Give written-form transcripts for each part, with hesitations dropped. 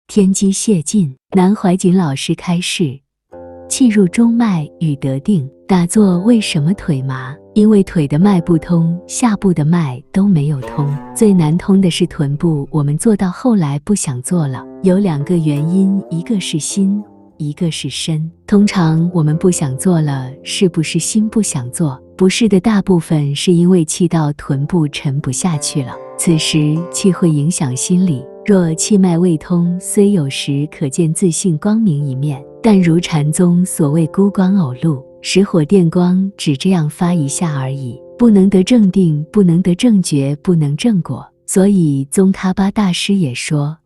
天机泄尽，南怀瑾老师开示：气入中脉与得定。打坐为什么腿麻？因为腿的脉不通，下部的脉都没有通。最难通的是臀部，我们做到后来不想做了。有2个原因，一个是心，一个是身。通常我们不想做了，是不是心不想做？不是的，大部分是因为气到臀部沉不下去了。此时气会影响心理，若气脉未通，虽有时可见自信光明一面，但如禅宗所谓孤光偶露，实火电光，只这样发一下而已，不能得正定，不能得正觉，不能正果。所以宗喀巴大师也说，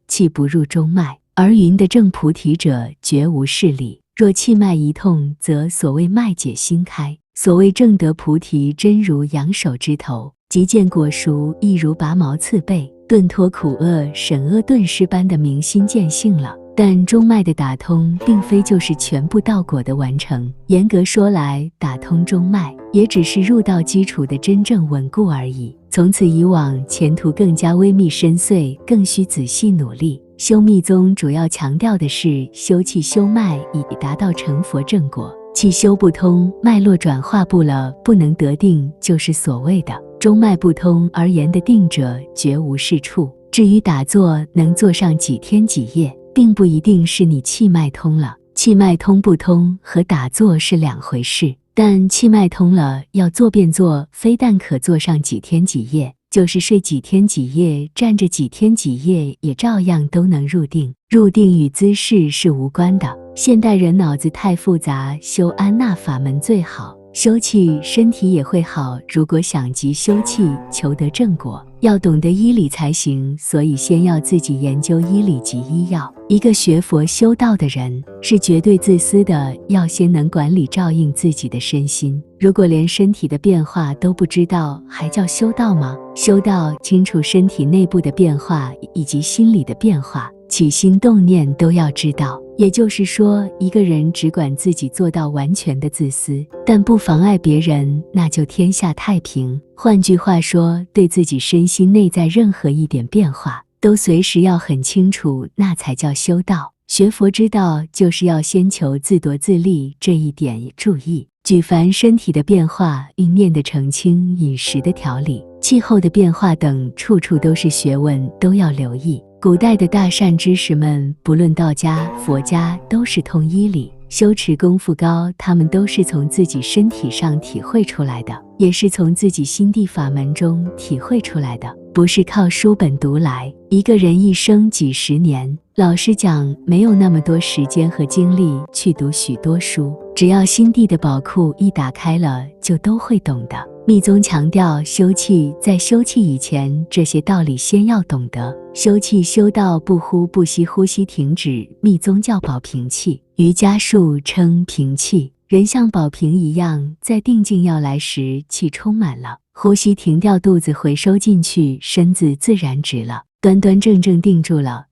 气不入中脉，而云的正菩提者绝无是理。若气脉一痛，则所谓脉解心开，所谓正得菩提，真如仰手之头，即见果熟，亦如拔毛刺背，顿脱苦厄，审厄顿失般的明心见性了。但中脉的打通并非就是全部道果的完成，严格说来，打通中脉也只是入道基础的真正稳固而已。从此以往，前途更加微密深邃，更需仔细努力。修密宗主要强调的是修气修脉，以达到成佛正果。气修不通，脉络转化不了，不能得定，就是所谓的中脉不通而言的定者绝无是处。至于打坐能坐上几天几夜，并不一定是你气脉通了，气脉通不通和打坐是2回事。但气脉通了，要做便做，非但可坐上几天几夜，就是睡几天几夜，站着几天几夜，也照样都能入定。入定与姿势是无关的。现代人脑子太复杂，修安那法门最好，修气身体也会好。如果想急修气，求得正果，要懂得医理才行，所以先要自己研究医理及医药。一个学佛修道的人是绝对自私的，要先能管理照应自己的身心。如果连身体的变化都不知道，还叫修道吗？修道清楚身体内部的变化以及心理的变化，起心动念都要知道。也就是说，一个人只管自己做到完全的自私，但不妨碍别人，那就天下太平。换句话说，对自己身心内在任何一点变化都随时要很清楚，那才叫修道。学佛之道就是要先求自夺自利，这一点也注意。举凡身体的变化、运念的澄清、饮食的调理、气候的变化等，处处都是学问，都要留意。古代的大善知识们，不论道家、佛家，都是通医理，修持功夫高，他们都是从自己身体上体会出来的，也是从自己心地法门中体会出来的，不是靠书本读来。一个人一生几十年，老实讲，没有那么多时间和精力去读许多书，只要心地的宝库一打开了，就都会懂的。密宗强调修气，在修气以前，这些道理先要懂得。修气修到不呼不吸，呼吸停止，密宗叫保平气，瑜伽术称平气。人像保平一样，在定静要来时，气充满了，呼吸停掉，肚子回收进去，身子自然直了，端端正正定住了。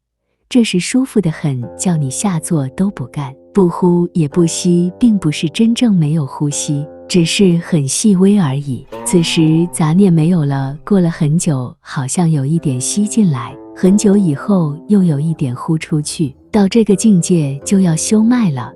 这时舒服得很，叫你下坐都不干，不呼也不吸，并不是真正没有呼吸，只是很细微而已。此时杂念没有了，过了很久，好像有一点吸进来，很久以后又有一点呼出去，到这个境界就要修脉了。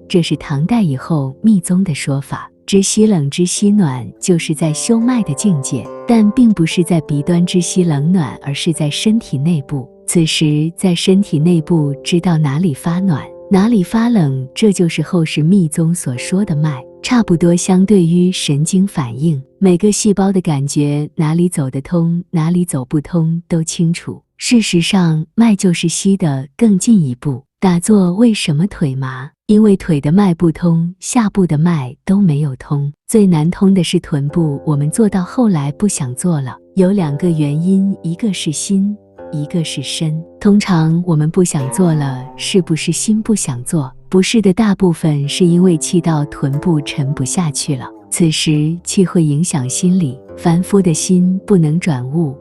这是唐代以后密宗的说法。知吸冷知吸暖，就是在修脉的境界，但并不是在鼻端知吸冷暖，而是在身体内部。此时在身体内部知道哪里发暖，哪里发冷，这就是后世密宗所说的脉，差不多相对于神经反应，每个细胞的感觉，哪里走得通，哪里走不通都清楚。事实上，脉就是吸的更进一步。打坐为什么腿麻？因为腿的脉不通，下部的脉都没有通。最难通的是臀部，我们做到后来不想做了。有2个原因，一个是心，一个是身。通常我们不想做了，是不是心不想做？不是的，大部分是因为气到臀部沉不下去了。此时气会影响心理，凡夫的心不能转物。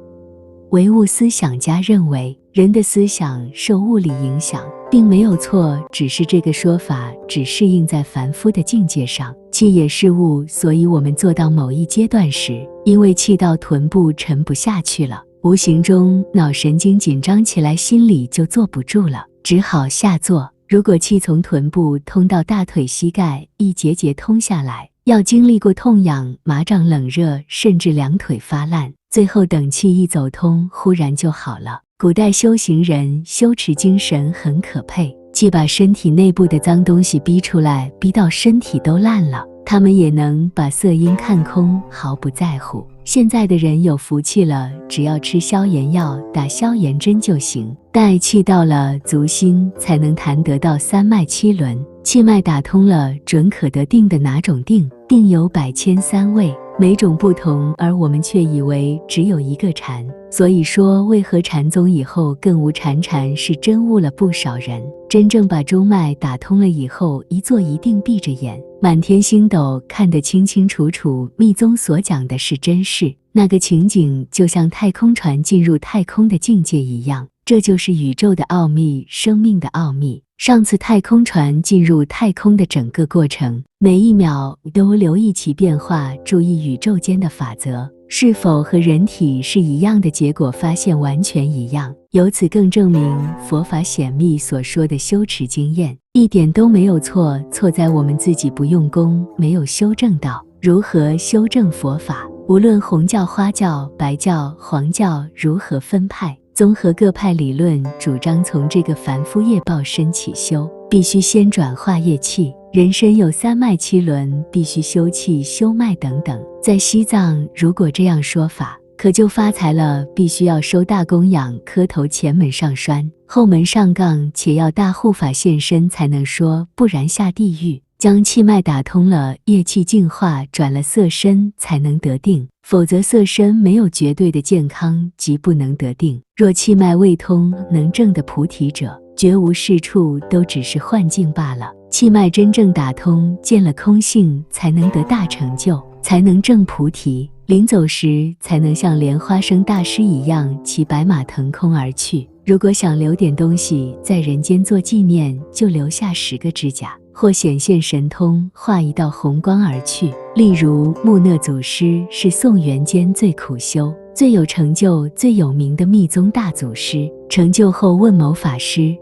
唯物思想家认为，人的思想受物理影响，并没有错，只是这个说法只适应在凡夫的境界上。气也是物，所以我们做到某一阶段时，因为气到臀部沉不下去了，无形中脑神经紧张起来，心里就坐不住了，只好下坐。如果气从臀部通到大腿膝盖，一节节通下来，要经历过痛痒、麻胀、冷热，甚至两腿发烂，最后等气一走通，忽然就好了。古代修行人修持精神很可佩，既把身体内部的脏东西逼出来，逼到身体都烂了，他们也能把色阴看空，毫不在乎。现在的人有福气了，只要吃消炎药、打消炎针就行。待气到了足心，才能谈得到三脉七轮，气脉打通了，准可得定的哪种定？定有百千三位，每种不同，而我们却以为只有一个禅。所以说，为何禅宗以后更无禅是真悟了不少人。真正把中脉打通了以后，一坐一定闭着眼，满天星斗看得清清楚楚。密宗所讲的是真事，那个情景就像太空船进入太空的境界一样，这就是宇宙的奥秘，生命的奥秘。上次太空船进入太空的整个过程，每一秒都留意其变化，注意宇宙间的法则是否和人体是一样的，结果发现完全一样。由此更证明佛法显密所说的修持经验一点都没有错，错在我们自己不用功，没有修正到。如何修正佛法？无论红教、花教、白教、黄教如何分派，综合各派理论，主张从这个凡夫业报身起修，必须先转化业气。人身有三脉七轮，必须修气、修脉等等。在西藏，如果这样说法，可就发财了，必须要收大供养，磕头前门上栓，后门上杠，且要大护法现身才能说，不然下地狱。将气脉打通了，业气净化，转了色身，才能得定，否则色身没有绝对的健康，即不能得定。若气脉未通，能证的菩提者，绝无是处，都只是幻境罢了。气脉真正打通，见了空性，才能得大成就，才能证菩提。临走时，才能像莲花生大师一样，骑白马腾空而去。如果想留点东西在人间做纪念，就留下10个指甲，或显现神通，画一道红光而去。例如木讷祖师是宋元间最苦修、最有成就、最有名的密宗大祖师。成就后问某法师：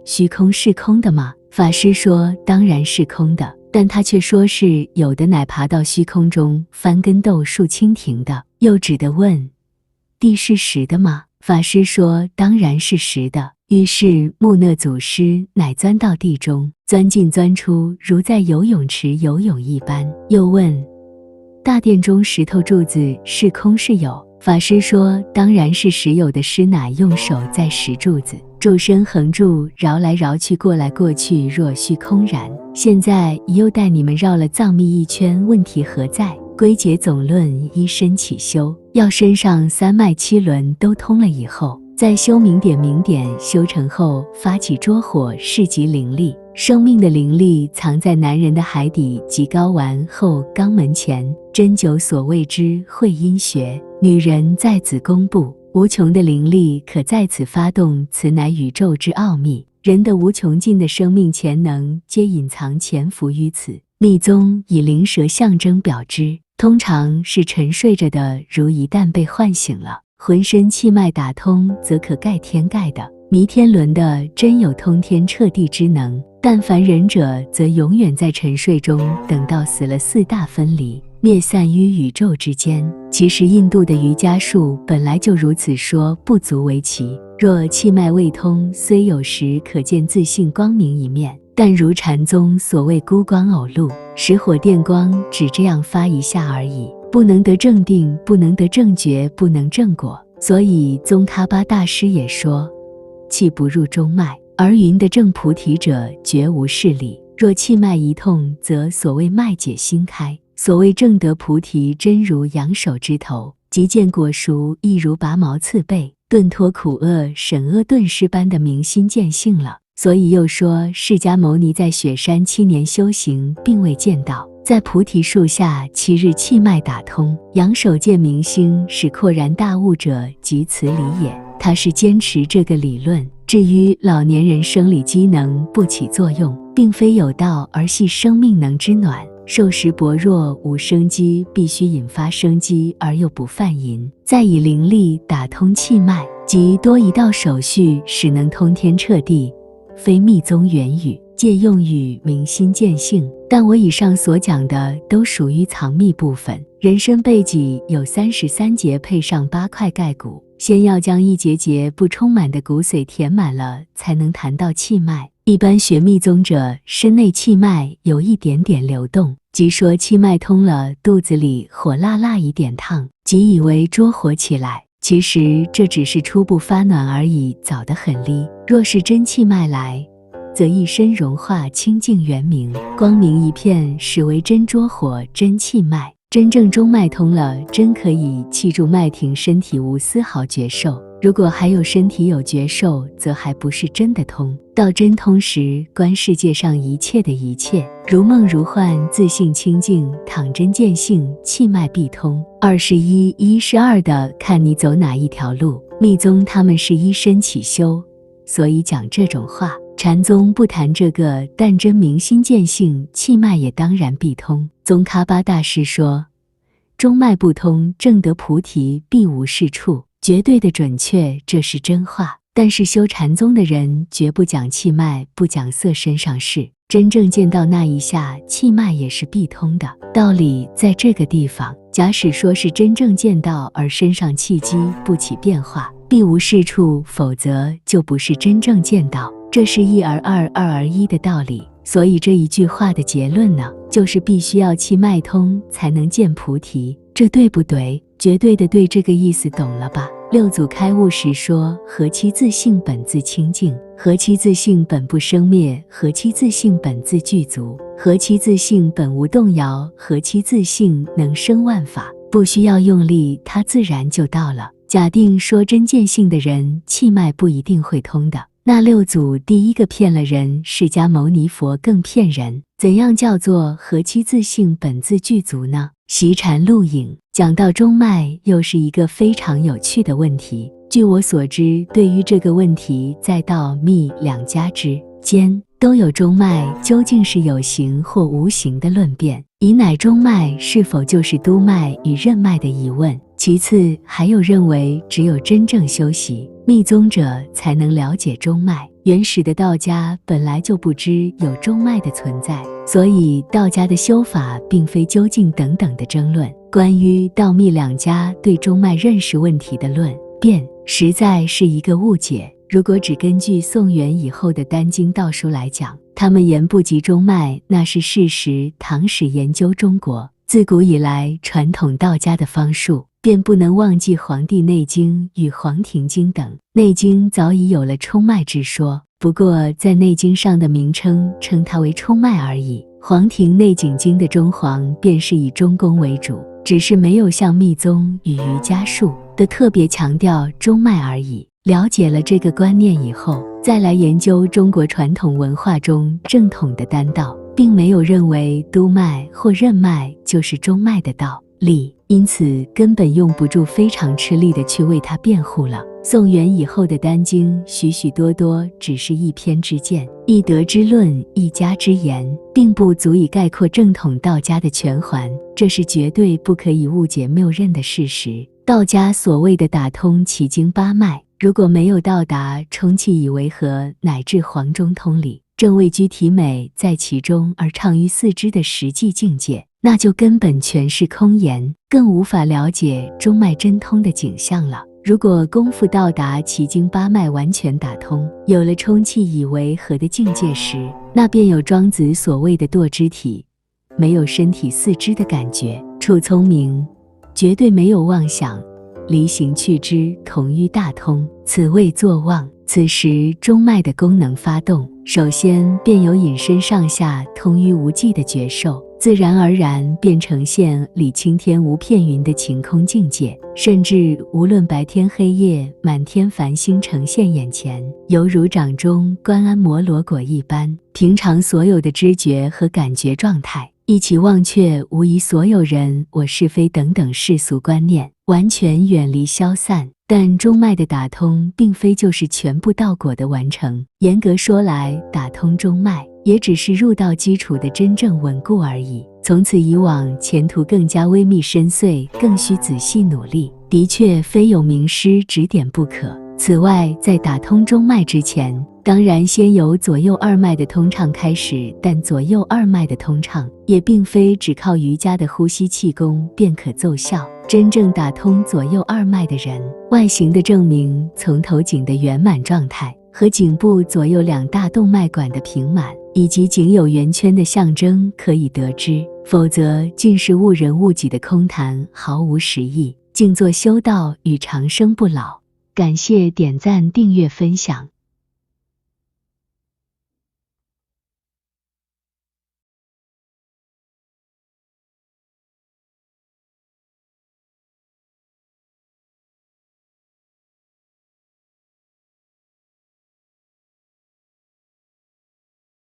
虚空是空的吗？法师说当然是空的，但他却说是有的，乃爬到虚空中翻跟斗树蜻蜓的。又只得问：地是实的吗？法师说当然是实的。于是木讷祖师乃钻到地中，钻进钻出，如在游泳池游泳一般。又问：大殿中石头柱子是空是有？法师说当然是实有的，师乃用手在石柱子，柱身横柱，绕来绕去，过来过去，若虚空然。现在又带你们绕了藏密一圈，问题何在？归结总论，依身起修，要身上三脉七轮都通了以后，再修明点明点，修成后发起拙火，是即灵力。生命的灵力藏在男人的海底及睾丸后肛门前，针灸所谓之会阴穴；女人在子宫部，无穷的灵力可在此发动，此乃宇宙之奥秘。人的无穷尽的生命潜能，皆隐藏潜伏于此。密宗以灵蛇象征表之，通常是沉睡着的，如一旦被唤醒了，浑身气脉打通，则可盖天盖的。弥天轮的真有通天彻地之能，但凡人者则永远在沉睡中，等到死了四大分离，灭散于宇宙之间。其实印度的瑜伽术本来就如此说，不足为奇。若气脉未通，虽有时可见自信光明一面，但如禅宗所谓孤光偶露，石火电光，只这样发一下而已，不能得正定，不能得正觉，不能正果。所以宗喀巴大师也说，气不入中脉，而云的正菩提者绝无是理。若气脉一痛，则所谓脉解心开，所谓正得菩提，真如仰手之头，即见果熟，亦如拔毛刺背，顿脱苦厄，审恶顿失般的明心见性了。所以又说，释迦牟尼在雪山7年修行，并未见到，在菩提树下7日气脉打通，仰手见明星，使阔然大悟者，即此理也。他是坚持这个理论。至于老年人生理机能不起作用，并非有道，而系生命能之暖。受食薄弱无生机，必须引发生机而又不犯淫，再以灵力打通气脉，即多一道手续，使能通天彻地，非密宗原语，借用语明心见性。但我以上所讲的都属于藏秘部分。人参背脊有33节，配上8块盖骨，先要将一节节不充满的骨髓填满了，才能谈到气脉。一般学密宗者，身内气脉有一点点流动，即说气脉通了，肚子里火辣辣一点烫，即以为着火起来。其实这只是初步发暖而已，早得很哩。若是真气脉来，则一身融化，清净圆明，光明一片，实为真着火，真气脉。真正中脉通了，真可以气住脉停，身体无丝毫觉受。如果还有身体有觉受，则还不是真的通。到真通时，观世界上一切的一切，如梦如幻，自性清净，倘真见性，气脉必通。21是2的，看你走哪一条路。密宗他们是依身起修，所以讲这种话。禅宗不谈这个，但真明心见性，气脉也当然必通。宗喀巴大师说，中脉不通，证得菩提必无是处，绝对的准确，这是真话。但是修禅宗的人绝不讲气脉，不讲色身上事，真正见到那一下，气脉也是必通的。道理在这个地方。假使说是真正见到，而身上气机不起变化，必无是处，否则就不是真正见到。这是一而二，二而一的道理。所以这一句话的结论呢，就是必须要气脉通才能见菩提，这对不对？绝对的对，这个意思懂了吧？六祖开悟时说，何其自性本自清净，何其自性本不生灭，何其自性本自具足，何其自性本无动摇，何其自性能生万法，不需要用力，它自然就到了。假定说真见性的人，气脉不一定会通的。那六祖第一个骗了人，释迦牟尼佛更骗人。怎样叫做何其自性本自具足呢？习禅录影讲到中脉，又是一个非常有趣的问题。据我所知，对于这个问题，在道密两家之间都有中脉究竟是有形或无形的论辩，以乃中脉是否就是督脉与任脉的疑问。其次还有认为只有真正修习密宗者才能了解中脉，原始的道家本来就不知有中脉的存在，所以道家的修法并非究竟等等的争论。关于道密两家对中脉认识问题的论辩，实在是一个误解。如果只根据宋元以后的丹经道书来讲，他们言不及中脉，那是事实。唐史研究中国自古以来传统道家的方术，便不能忘记《黄帝内经》与《黄庭经》等。内经早已有了冲脉之说，不过在内经上的名称称它为冲脉而已。《黄庭内景经》的中黄便是以中宫为主，只是没有像密宗与瑜伽术的特别强调中脉而已。了解了这个观念以后，再来研究中国传统文化中正统的丹道，并没有认为督脉或任脉就是中脉的道理，因此根本用不住非常吃力地去为它辩护了。宋元以后的丹经许许多多只是一篇之见，一德之论，一家之言，并不足以概括正统道家的全环，这是绝对不可以误解谬认的事实。道家所谓的打通奇经八脉，如果没有到达充气以为和乃至黄中通理，正位居体美在其中而畅于四肢的实际境界，那就根本全是空言，更无法了解中脉真通的景象了。如果功夫到达奇经八脉完全打通，有了充气以为和的境界时，那便有庄子所谓的堕肢体，没有身体四肢的感觉，处聪明，绝对没有妄想，离形去之，同于大通，此谓作妄。此时中脉的功能发动，首先便有引申上下通于无际的觉受，自然而然便呈现理青天无片云的晴空境界，甚至无论白天黑夜，满天繁星呈现眼前，犹如掌中观安摩罗果一般。平常所有的知觉和感觉状态一起忘却，无疑所有人我是非等等世俗观念完全远离消散。但中脉的打通并非就是全部道果的完成，严格说来，打通中脉也只是入道基础的真正稳固而已。从此以往前途更加微密深邃，更需仔细努力，的确非有名师指点不可。此外，在打通中脉之前，当然先由左右二脉的通畅开始，但左右二脉的通畅也并非只靠瑜伽的呼吸气功便可奏效。真正打通左右二脉的人，外形的证明从头颈的圆满状态和颈部左右两大动脉管的平满，以及颈有圆圈的象征可以得知，否则尽是误人误己的空谈，毫无实益。静坐修道与长生不老。感谢点赞、订阅、分享。